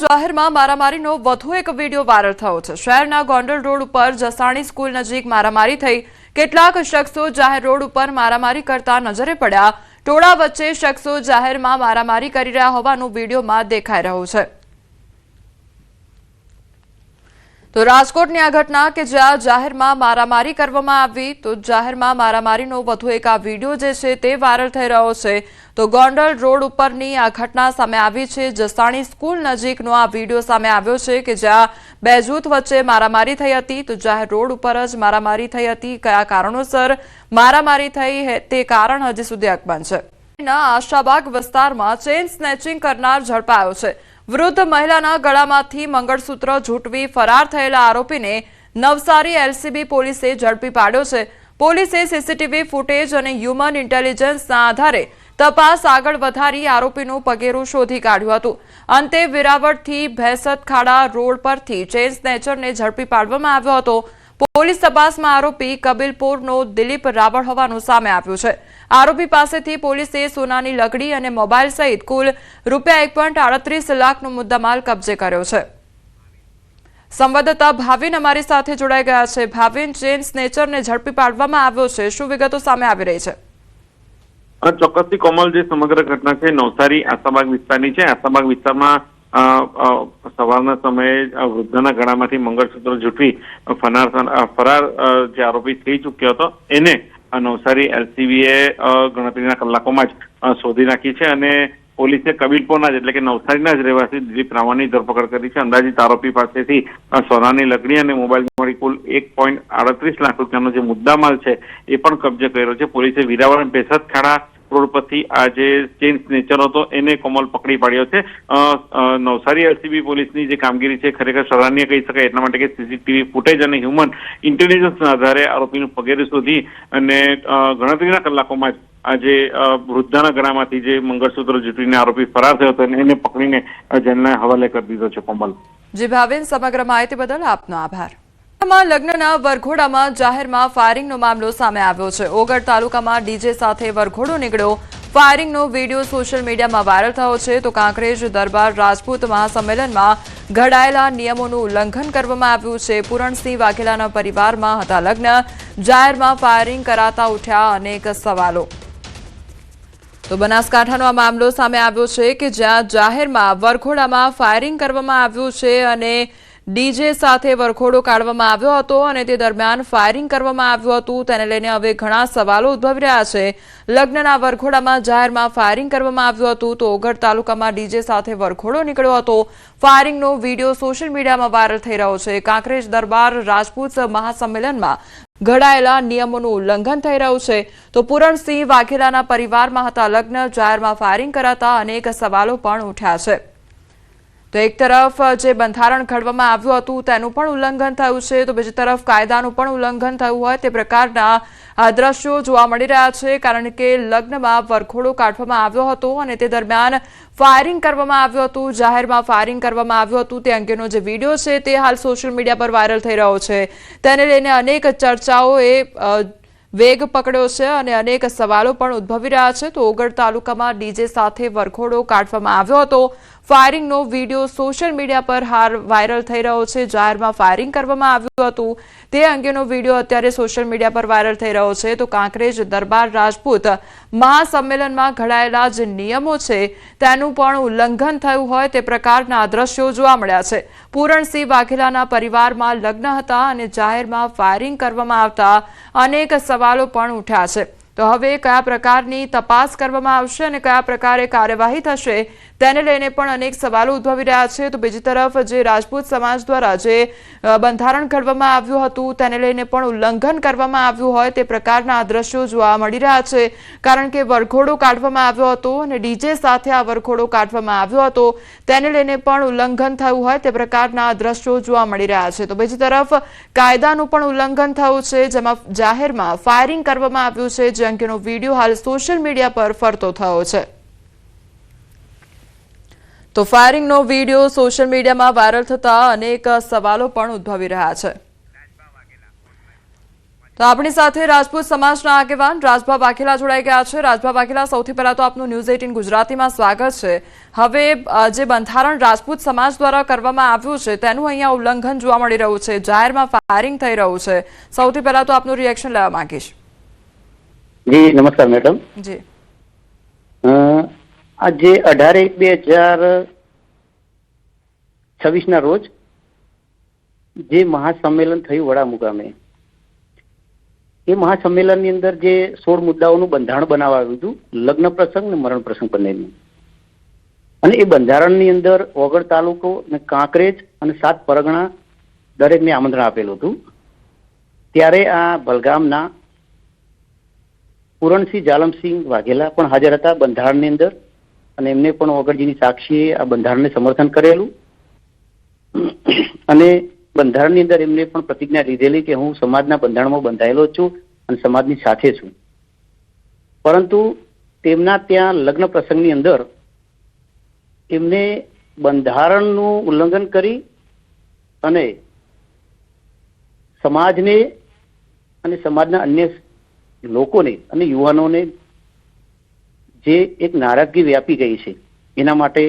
જાહેરમાં મારામારીનો વધુ એક વિડીયો વાયરલ થયો છે। શહેરના ગોંડલ રોડ ઉપર જસાણી સ્કૂલ નજીક મારામારી થઈ। કેટલાક શખ્સો જાહેર રોડ ઉપર મારામારી કરતા નજરે પડ્યા। ટોળા વચ્ચે શખ્સો જાહેરમાં મારામારી કરી રહ્યા હોવાનું વિડીયોમાં દેખાઈ રહ્યું છે। તો રાજકોટની આ ઘટના કે જ્યાં જાહેરમાં મારામારી કરવામાં આવી, તો જાહેરમાં મારામારીનો વધુ એક આ વિડીયો જે છે તે વાયરલ થઈ રહ્યો છે। તો ગોંડલ રોડ ઉપરની આ ઘટના સામે આવી છે। જસાણી સ્કૂલ નજીકનો આ વિડીયો સામે આવ્યો છે કે જ્યાં બે જૂથ વચ્ચે મારામારી થઈ હતી। તો જાહેર રોડ ઉપર જ મારામારી થઈ હતી। કયા કારણોસર મારામારી થઈ તે કારણ હજી સુધી અકબંધ છે। આશાબાગ વિસ્તારમાં ચેઇન સ્નેચિંગ કરનાર ઝડપાયો છે। વૃદ્ધ મહિલાના ગળામાંથી મંગળસૂત્ર ઝૂંટવી ફરાર થયેલા આરોપીને નવસારી એલસીબી પોલીસે ઝડપી પાડ્યો છે। પોલીસે સીસીટીવી ફૂટેજ અને હ્યુમન ઇન્ટેલિજન્સના આધારે તપાસ આગળ વધારી આરોપીનું પગેરું શોધી કાઢ્યું હતું। અંતે વેરાવળથી ભેંસત ખાડા રોડ પરથી ચેઇન સ્નેચરને ઝડપી પાડવામાં આવ્યો હતો। પોલીસ તપાસમાં આરોપી કબીલપુરનો દિલીપ રાવળ હોવાનું સામે આવ્યું છે। આરોપી પાસેથી પોલીસે સોનાની લકડી અને મોબાઈલ સહિત કુલ ₹1.38 લાખનો મુદ્દામાલ કબજે કર્યો છે। સંવાદદાતા ભાવિન અમારી સાથે જોડાઈ ગયા છે। ભાવિન, ચેઇન સ્નેચરને ઝડપી પાડવામાં આવ્યો છે, શું વિગતો સામે આવી રહી છે? ચોક્કસથી કોમલ, જે સમગ્ર ઘટના છે નવસારી આશાબાગ વિસ્તારની છે। આશાબાગ વિસ્તારમાં સવારના સમયે વૃદ્ધના ગળામાંથી મંગળસૂત્ર ઝૂંટવી ફરાર જે આરોપી થઈ ચૂક્યો હતો એને નવસારી એલસીબીએ ગણતરીના કલાકોમાં જ શોધી નાખી છે અને પોલીસે કબીલપુરના જ એટલે કે નવસારીના જ રહેવાસી દિલીપ રાવળની ધરપકડ કરી છે। અંદાજિત આરોપી પાસેથી સોનાની લકડી અને મોબાઈલ મળી કુલ ₹1.38 લાખ રૂપિયાનો જે મુદ્દામાલ છે એ પણ કબજે કર્યો છે। પોલીસે વેરાવળ ભેંસત ખાડા રોડ પરથી આ જે ચેઇન સ્નેચર હતો એને કોમલ પકડી પાડ્યો છે। નવસારી એલસીબી પોલીસની જે કામગીરી છે ખરેખર સરાહનીય કહી શકાય, એટલા માટે કે સીસીટીવી ફૂટેજ અને હ્યુમન ઇન્ટેલિજન્સના આધારે આરોપીનું પગેરું શોધી અને ગણતરીના કલાકોમાં જ આજે વૃદ્ધાના ગળામાંથી જે મંગળસૂત્ર ઝૂંટવીને આરોપી ફરાર થયો હતો એને પકડીને જેલના હવાલે કરી દીધો છે। કોમલ જી ભાવિન, સમગ્ર માહિતી બદલ આપનો આભાર। લગ્નના વરઘોડામાં જાહેરમાં ફાયરિંગનો મામલો સામે આવ્યો છે। ઓગળ તાલુકામાં ડીજે સાથે વરઘોડો નીકળ્યો। ફાયરિંગનો વિડીયો સોશિયલ મીડિયામાં વાયરલ થયો છે। તો કાંકરેજ દરબાર રાજપૂત મહાસંમેલનમાં ઘડાયેલા નિયમોનું ઉલ્લંઘન કરવામાં આવ્યું છે। પૂરણસિંહ વાઘેલાના પરિવારમાં હતા લગ્ન, જાહેરમાં ફાયરિંગ કરાતા ઉઠ્યા અનેક સવાલો। તો બનાસકાંઠાનો આ મામલો સામે આવ્યો છે કે જ્યાં જાહેરમાં વરઘોડામાં ફાયરિંગ કરવામાં આવ્યું છે અને ડીજે સાથે વરઘોડો કાઢવામાં આવ્યો હતો અને તે દરમિયાન ફાયરિંગ કરવામાં આવ્યું હતું। તેને લઈને હવે ઘણા સવાલો ઉદ્ભવી રહ્યા છે। લગ્નના વરઘોડામાં જાહેરમાં ફાયરિંગ કરવામાં આવ્યું હતું। તો ઓગળ તાલુકામાં ડીજે સાથે વરઘોડો નીકળ્યો હતો। ફાયરિંગનો વિડીયો સોશિયલ મીડિયામાં વાયરલ થઈ રહ્યો છે। કાંકરેજ દરબાર રાજપૂત મહાસંમેલનમાં ઘડાયેલા નિયમોનું ઉલ્લંઘન થઈ રહ્યું છે। તો પૂરણસિંહ વાઘેલાના પરિવારમાં હતા લગ્ન, જાહેરમાં ફાયરિંગ કરાતા અનેક સવાલો પણ ઉઠ્યા છે। તો એક તરફ જે બંધારણ ઘડવામાં આવ્યું હતું તેનું પણ ઉલ્લંઘન થયું છે, તો બીજી તરફ કાયદાનું પણ ઉલ્લંઘન થયું હોય તે પ્રકારના દ્રશ્યો જોવા મળી રહ્યા છે। કારણ કે લગ્નમાં વરઘોડો કાઢવામાં આવ્યો હતો અને તે દરમિયાન ફાયરિંગ કરવામાં આવ્યું હતું, જાહેરમાં ફાયરિંગ કરવામાં આવ્યું હતું। તે અંગેનો જે વિડીયો છે તે હાલ સોશિયલ મીડિયા પર વાયરલ થઈ રહ્યો છે। તેને લઈને અનેક ચર્ચાઓએ વેગ પકડ્યો છે અને અનેક સવાલો પણ ઉદ્ભવી રહ્યા છે। તો ઓગળ તાલુકામાં ડીજે સાથે વરઘોડો કાઢવામાં આવ્યો હતો। ફાયરિંગનો વિડીયો સોશિયલ મીડિયા પર હાલ વાયરલ થઈ રહ્યો છે। જાહેરમાં ફાયરિંગ કરવામાં આવ્યું હતું તે અંગેનો વિડીયો અત્યારે સોશિયલ મીડિયા પર વાયરલ થઈ રહ્યો છે। તો કાંકરેજ દરબાર રાજપૂત મહાસંમેલનમાં ઘડાયેલા જે નિયમો છે તેનું પણ ઉલ્લંઘન થયું હોય તે પ્રકારના દ્રશ્યો જોવા મળ્યા છે। પૂરણસિંહ વાઘેલાના પરિવારમાં લગ્ન હતા અને જાહેરમાં ફાયરિંગ કરવામાં આવતા અનેક સવાલો પણ ઉઠ્યા છે। તો હવે કયા પ્રકારની તપાસ કરવામાં આવશે અને કયા પ્રકારે કાર્યવાહી થશે તેને લઈને પણ અનેક સવાલો ઉદ્ભવી રહ્યા છે। તો બીજી તરફ જે રાજપૂત સમાજ દ્વારા જે બંધારણ ઘડવામાં આવ્યું હતું તેને લઈને પણ ઉલ્લંઘન કરવામાં આવ્યું હોય તે પ્રકારના દ્રશ્યો જોવા મળી રહ્યા છે। કારણ કે વરઘોડો કાઢવામાં આવ્યો હતો અને ડીજે સાથે આ વરઘોડો કાઢવામાં આવ્યો હતો, તેને લઈને પણ ઉલ્લંઘન થયું હોય તે પ્રકારના દ્રશ્યો જોવા મળી રહ્યા છે। તો બીજી તરફ કાયદાનું પણ ઉલ્લંઘન થયું છે, જેમાં જાહેરમાં ફાયરિંગ કરવામાં આવ્યું છે, જે અંગેનો વિડીયો હાલ સોશિયલ મીડિયા પર ફરતો થયો છે। તો ફાયરિંગનો વિડીયો સોશિયલ મીડિયામાં વાયરલ થતા અનેક સવાલો પણ ઉદ્ભવી રહ્યા છે। તો આપણી સાથે રાજપૂત સમાજના આગેવાન રાજભા વાઘેલા જોડાઈ ગયા છે। રાજભા વાઘેલા, સૌથી પહેલા તો આપનું ન્યૂઝ 18 ગુજરાતીમાં સ્વાગત છે। હવે જે બંધારણ રાજપૂત સમાજ દ્વારા કરવામાં આવ્યું છે તેનું અહીંયા ઉલ્લંઘન જોવા મળી રહ્યું છે, જાહેરમાં ફાયરિંગ થઈ રહ્યું છે। સૌથી પહેલા તો આપનું રિએક્શન લેવા માંગીશ। જી નમસ્કાર મેડમ। જી, આજે 18/1/2026 ના રોજ જે મહાસંમેલન થયું વડા મુકામે, એ મહાસંમેલનની અંદર જે 16 મુદ્દાઓનું બંધારણ બનાવાયું હતું, લગ્ન પ્રસંગ અને મરણ પ્રસંગ બંનેનું, અને એ બંધારણની અંદર ઓગળ તાલુકો અને કાંકરેજ અને 7 પરગણા દરેકને આમંત્રણ આપેલું હતું। ત્યારે આ ભલગામના પૂરણસિંહ જાલમસિંહ વાઘેલા પણ હાજર હતા બંધારણની અંદર, અને એમને પણ ઓગળજીની સાક્ષીએ આ બંધારણને સમર્થન કરેલું, અને બંધારણની અંદર એમને પણ પ્રતિજ્ઞા લીધેલી કે હું સમાજના બંધારણમાં બંધાયેલો છું અને સમાજની સાથે છું। પરંતુ તેમના ત્યાં લગ્ન પ્રસંગની અંદર એમને બંધારણનું ઉલ્લંઘન કરી અને સમાજને અને સમાજના અન્ય લોકોને અને યુવાનોને જે એક નારાજગી વ્યાપી ગઈ છે, એના માટે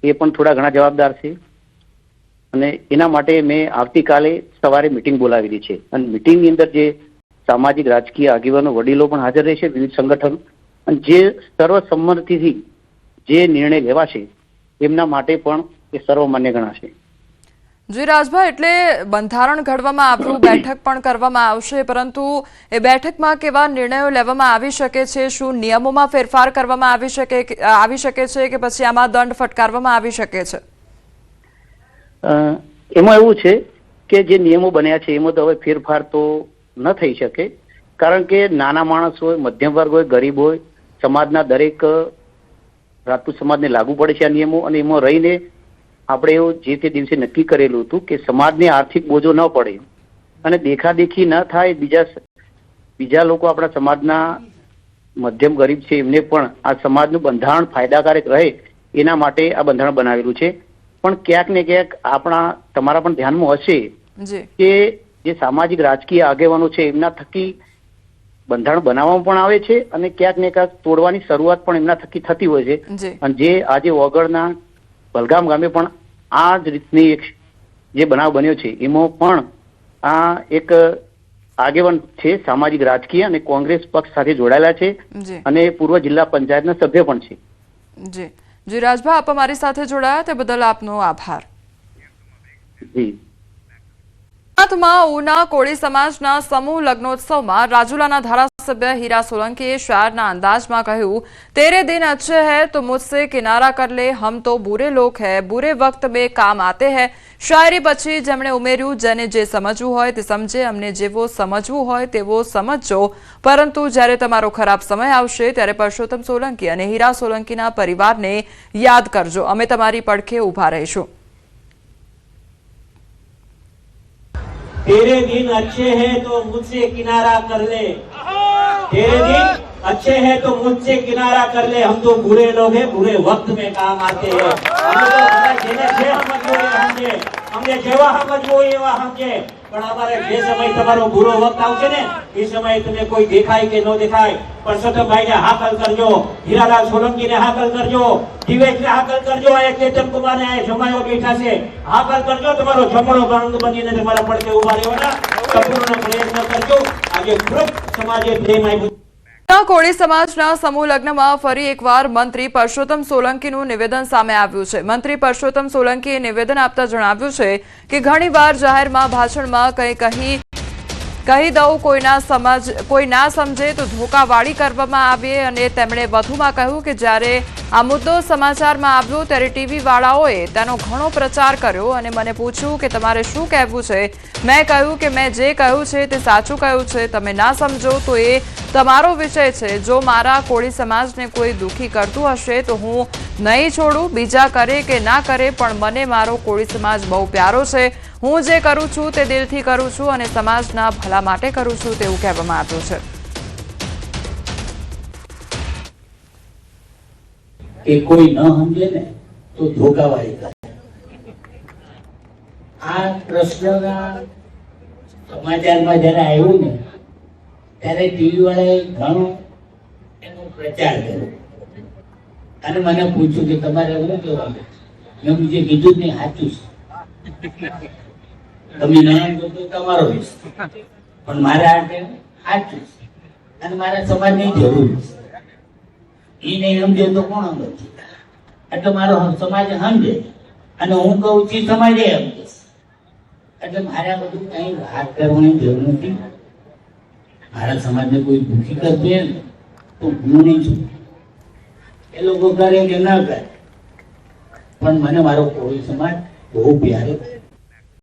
એ પણ થોડા ઘણા જવાબદાર છે। અને એના માટે મેં આવતીકાલે સવારે મિટિંગ બોલાવેલી છે, અને મિટિંગની અંદર જે સામાજિક રાજકીય આગેવાનો વડીલો પણ હાજર રહેશે, વિવિધ સંગઠનો, અને જે સર્વસંમતિથી જે નિર્ણય લેવાશે એમના માટે પણ એ સર્વમાન્ય ગણાશે। જી રાજભા, એટલે બંધારણ ઘડવામાં આવ્યું, બેઠક પણ કરવામાં આવશે, પરંતુ એ બેઠકમાં કેવા નિર્ણયો લેવામાં આવી શકે છે? શું નિયમોમાં ફેરફાર કરવામાં આવી શકે છે કે પછી આમાં દંડ ફટકારવામાં આવી શકે છે? એમાં એવું છે કે જે નિયમો બન્યા છે એમાં તો હવે ફેરફાર તો ન થઈ શકે, કારણ કે નાના માણસ હોય, મધ્યમ વર્ગ હોય, ગરીબ હોય, સમાજના દરેક રાજપૂત સમાજને લાગુ પડે છે આ નિયમો। અને એમાં રહીને આપણે એવું જે તે દિવસે નક્કી કરેલું હતું કે સમાજને આર્થિક બોજો ન પડે અને દેખાદેખી ન થાય, બીજા લોકો આપણા સમાજના મધ્યમ ગરીબ છે એમને પણ આ સમાજનું બંધારણ ફાયદાકારક રહે એના માટે આ બંધારણ બનાવેલું છે। પણ ક્યાંક ને ક્યાંક તમારા પણ ધ્યાનમાં હશે કે જે સામાજિક રાજકીય આગેવાનો છે એમના થકી બંધારણ બનાવવામાં પણ આવે છે, અને ક્યાંક ને ક્યાંક તોડવાની શરૂઆત પણ એમના થકી થતી હોય છે। અને જે આજે ઓગળના ભલગામ ગામે પણ આ જ રીતની એક જે બનાવ બન્યો છે, એમાં પણ આ એક આગેવાન છે સામાજિક રાજકીય અને કોંગ્રેસ પક્ષ સાથે જોડાયેલા છે, અને પૂર્વ જિલ્લા પંચાયતના સભ્ય પણ છે। જી જી રાજભા, આપ અમારી સાથે જોડાયા તે બદલ આપનો આભાર। જી, ઉના કોળી સમાજના સમૂહ લગ્નોત્સવમાં રાજુલાના ધારાસભ્ય હીરા સોલંકીએ શાયરના અંદાજમાં કહ્યું, તેરે દિન अच्छे हैं तो मुझसे किनारा कर ले, हम तो बुरे लोग हैं, बुरे वक्त में काम आते हैं। શાયરી પછી જેમણે ઉમેર્યું, જેને જે સમજવું હોય તે સમજે, અમને જેવો સમજવું હોય તેવો સમજજો, પરંતુ જ્યારે તમારો ખરાબ સમય આવશે ત્યારે પરસોત્તમ સોલંકી અને હીરા સોલંકીના પરિવારને યાદ કરજો, અમે તમારી પડખે ઊભા રહીશું। तेरे दिन अच्छे हैं तो मुझसे किनारा कर ले, तेरे दिन अच्छे हैं तो मुझसे किनारा कर ले, हम तो बुरे लोग हैं, बुरे वक्त में काम आते हैं। हमने जेवा समझवो एवा समझे, પણ અમારે જે સમય તમારો બુરો વખત આવશે ને એ સમયે તમે કોઈ દેખાય કે ન દેખાય, પરસોત્તમભાઈને હાકલ કરજો, હીરાલાલ સોલંકીને હાકલ કરજો, દિવેશને હાકલ કરજો, આ ચેતન કુમારને આ જમાયો બેઠા છે, હાકલ કરજો, તમારો જમણો ગણંગ બનીને તમારા પડખે ઉભા રહેવાના સંપૂર્ણ પ્રયત્ન કરજો। આજે ખૂબ સમાજે પ્રેમ આપ્યું। કોળી સમાજના સમૂહ લગ્નમાં ફરી એકવાર મંત્રી પરસોત્તમ સોલંકીનું નિવેદન સામે આવ્યું છે। મંત્રી પરસોત્તમ સોલંકીએ નિવેદન આપતા જણાવ્યું છે કે ઘણીવાર જાહેરમાં ભાષણમાં કહી દઉં, કોઈ ના સમજે તો ધોકાવાળી કરવામાં આવે, અને તેમણે વધુમાં કહ્યું કે જ્યારે આ મુદ્દો સમાચારમાં આવ્યો ત્યારે ટીવી વાળાઓએ તેનો ઘણો પ્રચાર કર્યો અને મને પૂછ્યું કે તમારે શું કહેવું છે। મેં કહ્યું કે મેં જે કહ્યું છે તે સાચું કહ્યું છે, તમે ના સમજો તો એ તમારો વિષય છે। જો મારા કોળી સમાજને કોઈ દુઃખી કરતું હશે તો હું નહીં છોડું, બીજા કરે કે ના કરે, પણ મને મારો કોળી સમાજ બહુ પ્યારો છે। હું જે કરું છું તે દિલથી કરું છું અને સમાજના ભલા માટે કરું છું, તેવું કહેવામાં આવ્યું છે। કે કોઈ ન સમજે ને તો ધોકાવાળી કરે। આ પ્રશ્નના સમાચારમાં જયારે આવ્યું ને ત્યારે ટીવી વાળાએ ઘણો એનો પ્રચાર કર્યો અને મને પૂછ્યું કે તમારે શું કહેવાનું? મેં જે કીધું ને સાચું છે. તમે નામ તો તમારો વિષય, પણ મારા માટે સાચું છે અને મારા સમાજની જરૂર છે. એ નહીં સમજે તો કોણ સમજે? એટલે મારો સમાજ સમજે અને હું કહું છું સમાજે સમજે. એટલે મારે આ બધું કઈ વાત કરવાની જરૂર નથી. મારા સમાજને કોઈ દુઃખી કરશે ને તો હું નહીં છું. એ લોકો કરે કે ના કરે, પણ મને મારો કોળી સમાજ બહુ પ્યારો છે.